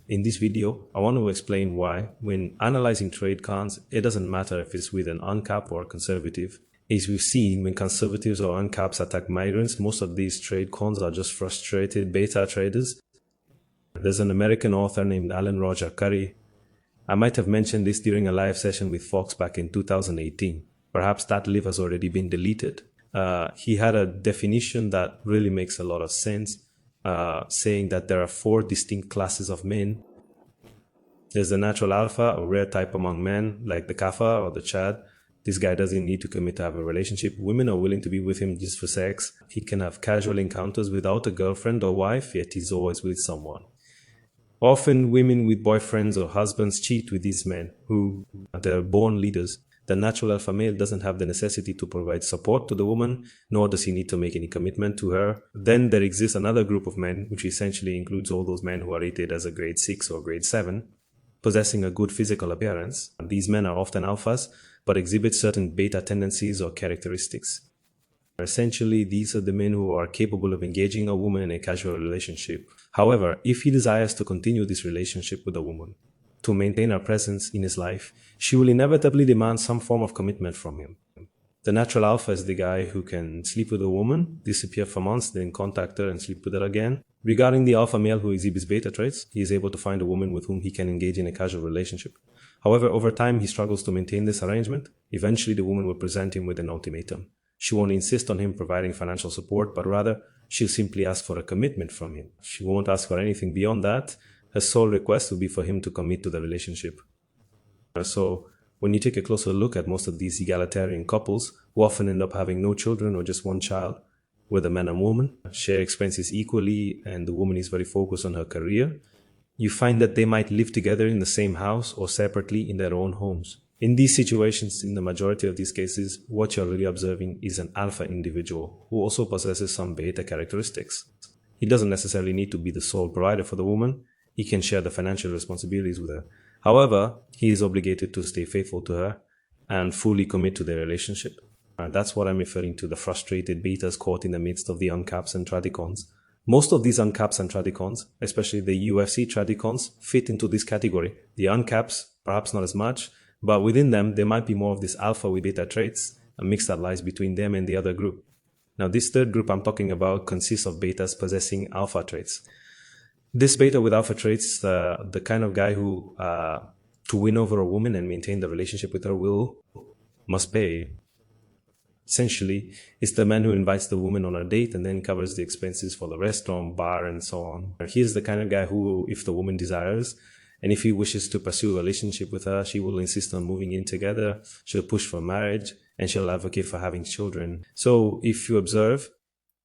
In this video, I want to explain why, when analyzing trade cons, it doesn't matter if it's with an uncapped or conservative. As we've seen, when conservatives or uncaps attack migrants, most of these trade cons are just frustrated beta traders. There's an American author named Alan Roger Curry. I might have mentioned this during a live session with Fox back in 2018. Perhaps that live has already been deleted. He had a definition that really makes a lot of sense, saying that there are 4 distinct classes of men. There's the natural alpha, a rare type among men, like the Kafa or the Chad. This guy doesn't need to commit to have a relationship. Women are willing to be with him just for sex. He can have casual encounters without a girlfriend or wife, yet he's always with someone. Often women with boyfriends or husbands cheat with these men who they're born leaders. The natural alpha male doesn't have the necessity to provide support to the woman, nor does he need to make any commitment to her. Then there exists another group of men, which essentially includes all those men who are rated as a grade 6 or grade 7, possessing a good physical appearance. These men are often alphas, but exhibit certain beta tendencies or characteristics. Essentially, these are the men who are capable of engaging a woman in a casual relationship. However, if he desires to continue this relationship with a woman, to maintain her presence in his life, she will inevitably demand some form of commitment from him. The natural alpha is the guy who can sleep with a woman, disappear for months, then contact her and sleep with her again. Regarding the alpha male who exhibits beta traits, he is able to find a woman with whom he can engage in a casual relationship. However, over time, he struggles to maintain this arrangement. Eventually, the woman will present him with an ultimatum. She won't insist on him providing financial support, but rather, she'll simply ask for a commitment from him. She won't ask for anything beyond that. Her sole request will be for him to commit to the relationship. So, when you take a closer look at most of these egalitarian couples, who often end up having no children or just one child, where the man and woman share expenses equally and the woman is very focused on her career, you find that they might live together in the same house or separately in their own homes. In these situations, in the majority of these cases, what you're really observing is an alpha individual who also possesses some beta characteristics. He doesn't necessarily need to be the sole provider for the woman. He can share the financial responsibilities with her. However, he is obligated to stay faithful to her and fully commit to their relationship. That's what I'm referring to, the frustrated betas caught in the midst of the uncaps and tradicons. Most of these uncaps and tradicons, especially the UFC tradicons, fit into this category. The uncaps, perhaps not as much, but within them, there might be more of this alpha with beta traits, a mix that lies between them and the other group. Now, this third group I'm talking about consists of betas possessing alpha traits. This beta with alpha traits, the kind of guy who, to win over a woman and maintain the relationship with her must pay. Essentially, it's the man who invites the woman on a date and then covers the expenses for the restaurant, bar, and so on. He's the kind of guy who, if the woman desires, and if he wishes to pursue a relationship with her, she will insist on moving in together, she'll push for marriage, and she'll advocate for having children. So, if you observe,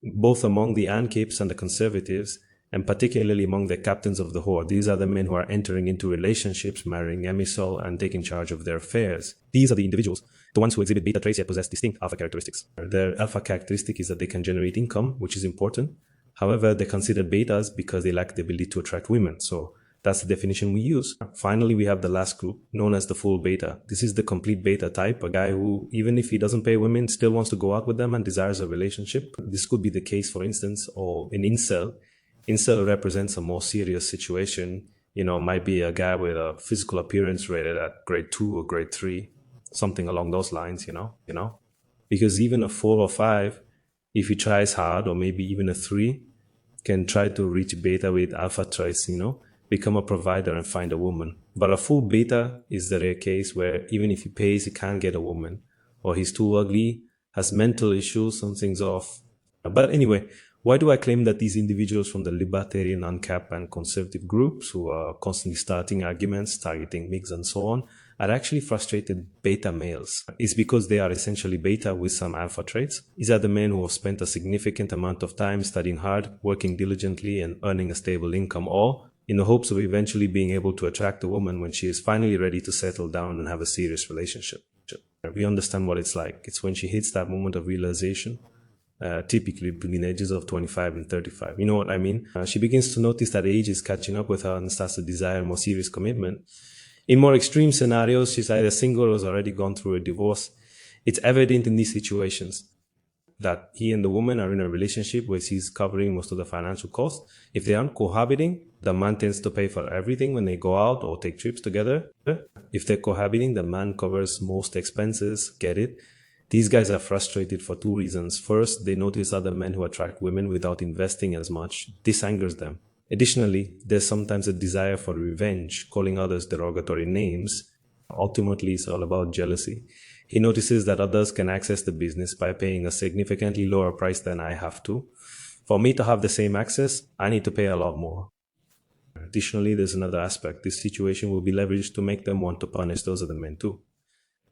both among the ANCAPs and the conservatives, and particularly among the captains of the horde, these are the men who are entering into relationships, marrying Emisol, and taking charge of their affairs. These are the individuals, the ones who exhibit beta traits yet possess distinct alpha characteristics. Their alpha characteristic is that they can generate income, which is important. However, they're considered betas because they lack the ability to attract women. So that's the definition we use. Finally, we have the last group, known as the full beta. This is the complete beta type, a guy who, even if he doesn't pay women, still wants to go out with them and desires a relationship. This could be the case, for instance, or an incel. Incel represents a more serious situation. Might be a guy with a physical appearance rated at grade 2 or grade 3, something along those lines, because even a 4 or 5, if he tries hard, or maybe even a 3, can try to reach beta with alpha traits, become a provider and find a woman. But a full beta is the rare case where even if he pays, he can't get a woman, or he's too ugly, has mental issues, something's off. But anyway, why do I claim that these individuals from the libertarian, uncap, and conservative groups who are constantly starting arguments, targeting MIGs and so on, are actually frustrated beta males? It's because they are essentially beta with some alpha traits. These are the men who have spent a significant amount of time studying hard, working diligently, and earning a stable income, all in the hopes of eventually being able to attract a woman when she is finally ready to settle down and have a serious relationship. We understand what it's like. It's when she hits that moment of realization, typically between the ages of 25 and 35. You know what I mean? She begins to notice that age is catching up with her and starts to desire more serious commitment. In more extreme scenarios, she's either single or has already gone through a divorce. It's evident in these situations that he and the woman are in a relationship where she's covering most of the financial costs. If they aren't cohabiting, the man tends to pay for everything when they go out or take trips together. If they're cohabiting, the man covers most expenses. Get it? These guys are frustrated for two reasons. First, they notice other men who attract women without investing as much. This angers them. Additionally, there's sometimes a desire for revenge, calling others derogatory names. Ultimately, it's all about jealousy. He notices that others can access the business by paying a significantly lower price than I have to. For me to have the same access, I need to pay a lot more. Additionally, there's another aspect. This situation will be leveraged to make them want to punish those other men too.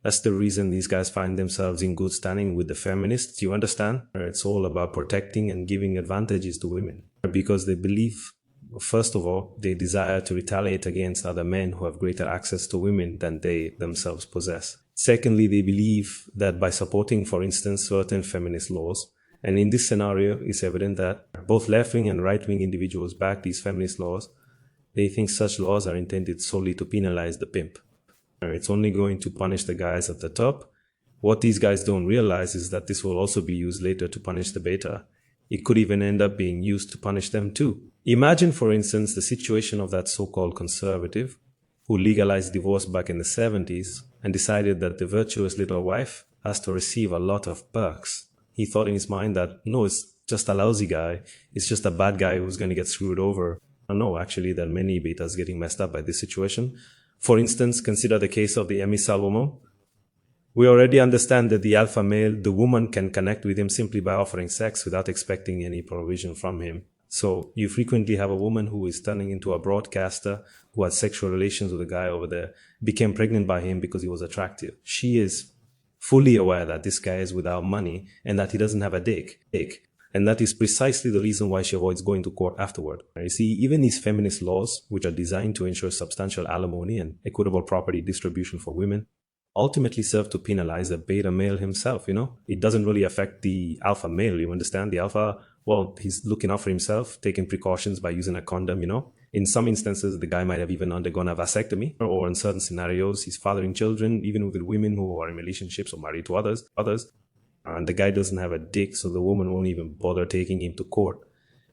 That's the reason these guys find themselves in good standing with the feminists. You understand? It's all about protecting and giving advantages to women. Because they believe, first of all, they desire to retaliate against other men who have greater access to women than they themselves possess. Secondly, they believe that by supporting, for instance, certain feminist laws, and in this scenario, it's evident that both left-wing and right-wing individuals back these feminist laws. They think such laws are intended solely to penalize the pimp. It's only going to punish the guys at the top. What these guys don't realize is that this will also be used later to punish the beta. It could even end up being used to punish them too. Imagine, for instance, the situation of that so-called conservative who legalized divorce back in the 70s and decided that the virtuous little wife has to receive a lot of perks. He thought in his mind that, no, it's just a lousy guy. It's just a bad guy who's going to get screwed over. No, actually, there are many betas getting messed up by this situation. For instance, consider the case of the Emi Salomo. We already understand that the alpha male, the woman can connect with him simply by offering sex without expecting any provision from him. So you frequently have a woman who is turning into a broadcaster who had sexual relations with a guy over there, became pregnant by him because he was attractive. She is fully aware that this guy is without money and that he doesn't have a dick. And that is precisely the reason why she avoids going to court afterward. You see, even these feminist laws, which are designed to ensure substantial alimony and equitable property distribution for women, ultimately serve to penalize the beta male himself, It doesn't really affect the alpha male, you understand? The alpha, well, he's looking out for himself, taking precautions by using a condom, In some instances, the guy might have even undergone a vasectomy, or in certain scenarios, he's fathering children, even with women who are in relationships or married to others. And the guy doesn't have a dick, so the woman won't even bother taking him to court.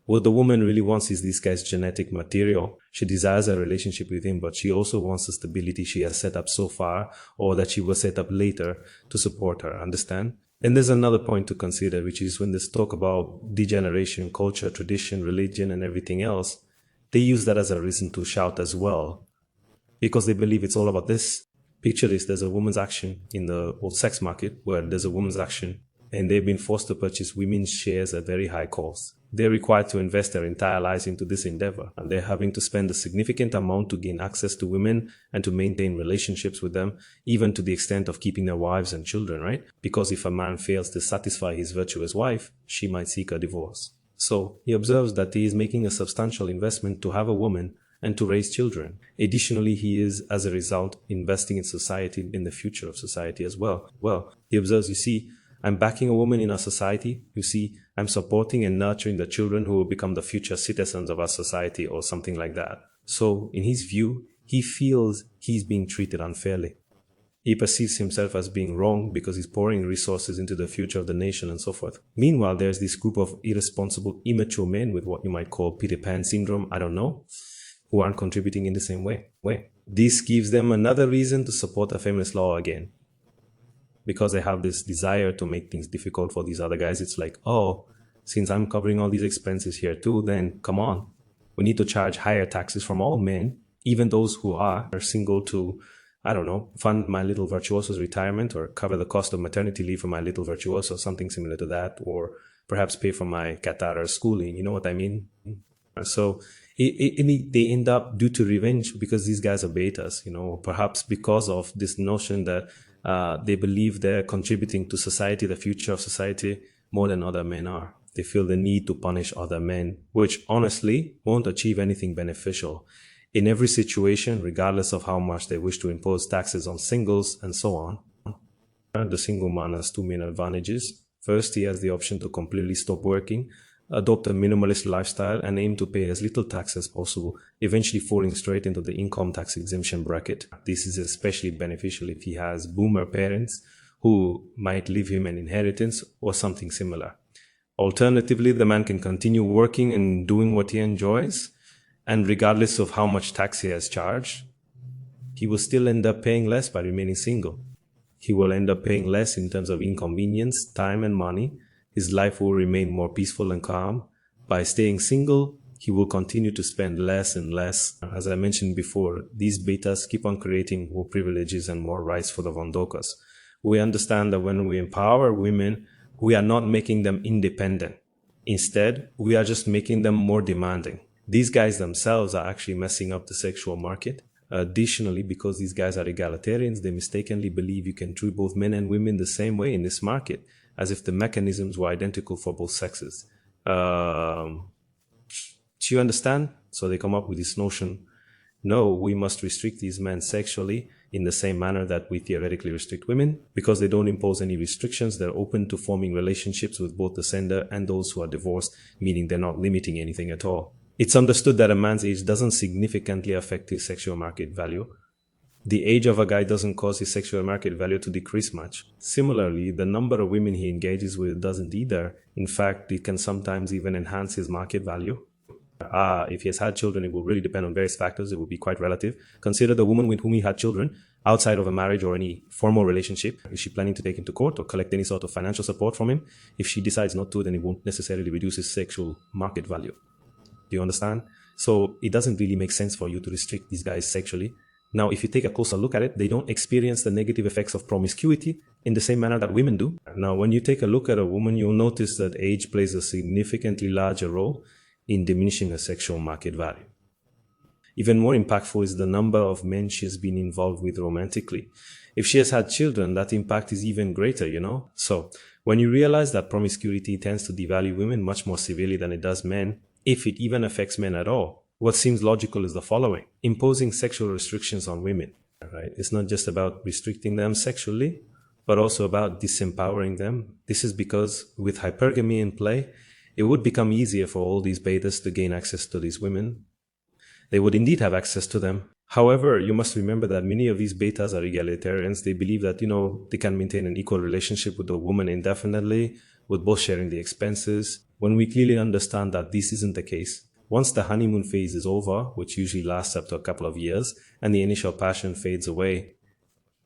What the woman really wants is this guy's genetic material. She desires a relationship with him, but she also wants the stability she has set up so far, or that she will set up later to support her, understand? And there's another point to consider, which is when they talk about degeneration, culture, tradition, religion, and everything else, they use that as a reason to shout as well, because they believe it's all about this. Picture this, there's a woman's action in the old sex market where there's a woman's action and they've been forced to purchase women's shares at very high cost. They're required to invest their entire lives into this endeavor, and they're having to spend a significant amount to gain access to women and to maintain relationships with them, even to the extent of keeping their wives and children, right? Because if a man fails to satisfy his virtuous wife, she might seek a divorce. So he observes that he is making a substantial investment to have a woman and to raise children. Additionally, he is, as a result, investing in society, in the future of society as well. Well, he observes, you see, I'm backing a woman in our society. You see, I'm supporting and nurturing the children who will become the future citizens of our society or something like that. So, in his view, he feels he's being treated unfairly. He perceives himself as being wrong because he's pouring resources into the future of the nation and so forth. Meanwhile, there's this group of irresponsible, immature men with what you might call Peter Pan syndrome, I don't know, who aren't contributing in the same way. This gives them another reason to support a feminist law again. Because they have this desire to make things difficult for these other guys. It's like, oh, since I'm covering all these expenses here too, then come on. We need to charge higher taxes from all men, even those who are single, to, I don't know, fund my little virtuoso's retirement or cover the cost of maternity leave for my little virtuoso, something similar to that, or perhaps pay for my Qatar schooling. You know what I mean? So they end up, due to revenge, because these guys are betas, perhaps because of this notion that they believe they're contributing to society, the future of society, more than other men are. They feel the need to punish other men, which honestly won't achieve anything beneficial. In every situation, regardless of how much they wish to impose taxes on singles and so on, the single man has two main advantages. First, he has the option to completely stop working, adopt a minimalist lifestyle, and aim to pay as little tax as possible, eventually falling straight into the income tax exemption bracket. This is especially beneficial if he has boomer parents who might leave him an inheritance or something similar. Alternatively, the man can continue working and doing what he enjoys, and regardless of how much tax he has charged, he will still end up paying less by remaining single. He will end up paying less in terms of inconvenience, time, and money. His life will remain more peaceful and calm. By staying single, he will continue to spend less and less. As I mentioned before, these betas keep on creating more privileges and more rights for the Vondokas. We understand that when we empower women, we are not making them independent. Instead, we are just making them more demanding. These guys themselves are actually messing up the sexual market. Additionally, because these guys are egalitarians, they mistakenly believe you can treat both men and women the same way in this market, as if the mechanisms were identical for both sexes. Do you understand? So they come up with this notion, no, we must restrict these men sexually in the same manner that we theoretically restrict women. Because they don't impose any restrictions, they're open to forming relationships with both the sender and those who are divorced, meaning they're not limiting anything at all. It's understood that a man's age doesn't significantly affect his sexual market value. The age of a guy doesn't cause his sexual market value to decrease much. Similarly, the number of women he engages with doesn't either. In fact, it can sometimes even enhance his market value. If he has had children, it will really depend on various factors. It will be quite relative. Consider the woman with whom he had children outside of a marriage or any formal relationship. Is she planning to take him to court or collect any sort of financial support from him? If she decides not to, then it won't necessarily reduce his sexual market value. Do you understand? So it doesn't really make sense for you to restrict these guys sexually. Now, if you take a closer look at it, they don't experience the negative effects of promiscuity in the same manner that women do. Now, when you take a look at a woman, you'll notice that age plays a significantly larger role in diminishing her sexual market value. Even more impactful is the number of men she has been involved with romantically. If she has had children, that impact is even greater, So, when you realize that promiscuity tends to devalue women much more severely than it does men, if it even affects men at all, what seems logical is the following. Imposing sexual restrictions on women, right? It's not just about restricting them sexually, but also about disempowering them. This is because with hypergamy in play, it would become easier for all these betas to gain access to these women. They would indeed have access to them. However, you must remember that many of these betas are egalitarians. They believe that, they can maintain an equal relationship with a woman indefinitely, with both sharing the expenses, when we clearly understand that this isn't the case. Once the honeymoon phase is over, which usually lasts up to a couple of years, and the initial passion fades away,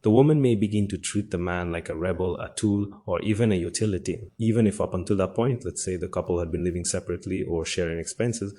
the woman may begin to treat the man like a rebel, a tool, or even a utility. Even if up until that point, let's say the couple had been living separately or sharing expenses,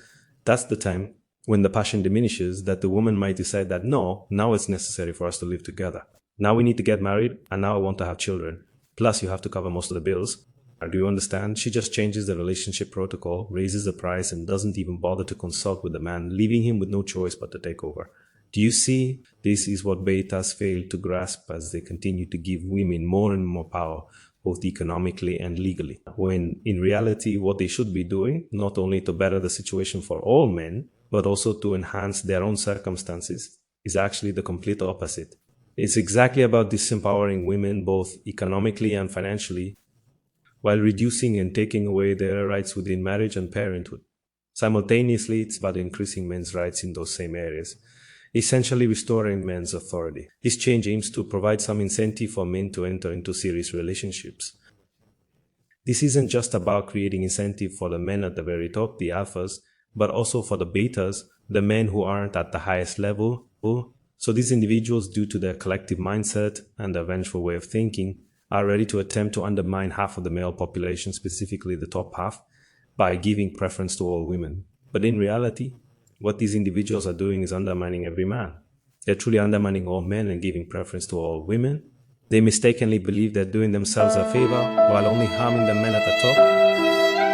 that's the time when the passion diminishes that the woman might decide that no, now it's necessary for us to live together. Now we need to get married, and now I want to have children. Plus you have to cover most of the bills. Do you understand? She just changes the relationship protocol, raises the price, and doesn't even bother to consult with the man, leaving him with no choice but to take over. Do you see? This is what betas fail to grasp as they continue to give women more and more power, both economically and legally. When in reality, what they should be doing, not only to better the situation for all men, but also to enhance their own circumstances, is actually the complete opposite. It's exactly about disempowering women both economically and financially, while reducing and taking away their rights within marriage and parenthood. Simultaneously, it's about increasing men's rights in those same areas, essentially restoring men's authority. This change aims to provide some incentive for men to enter into serious relationships. This isn't just about creating incentive for the men at the very top, the alphas, but also for the betas, the men who aren't at the highest level. So these individuals, due to their collective mindset and their vengeful way of thinking, are ready to attempt to undermine half of the male population, specifically the top half, by giving preference to all women. But in reality, what these individuals are doing is undermining every man. They're truly undermining all men and giving preference to all women. They mistakenly believe they're doing themselves a favor while only harming the men at the top.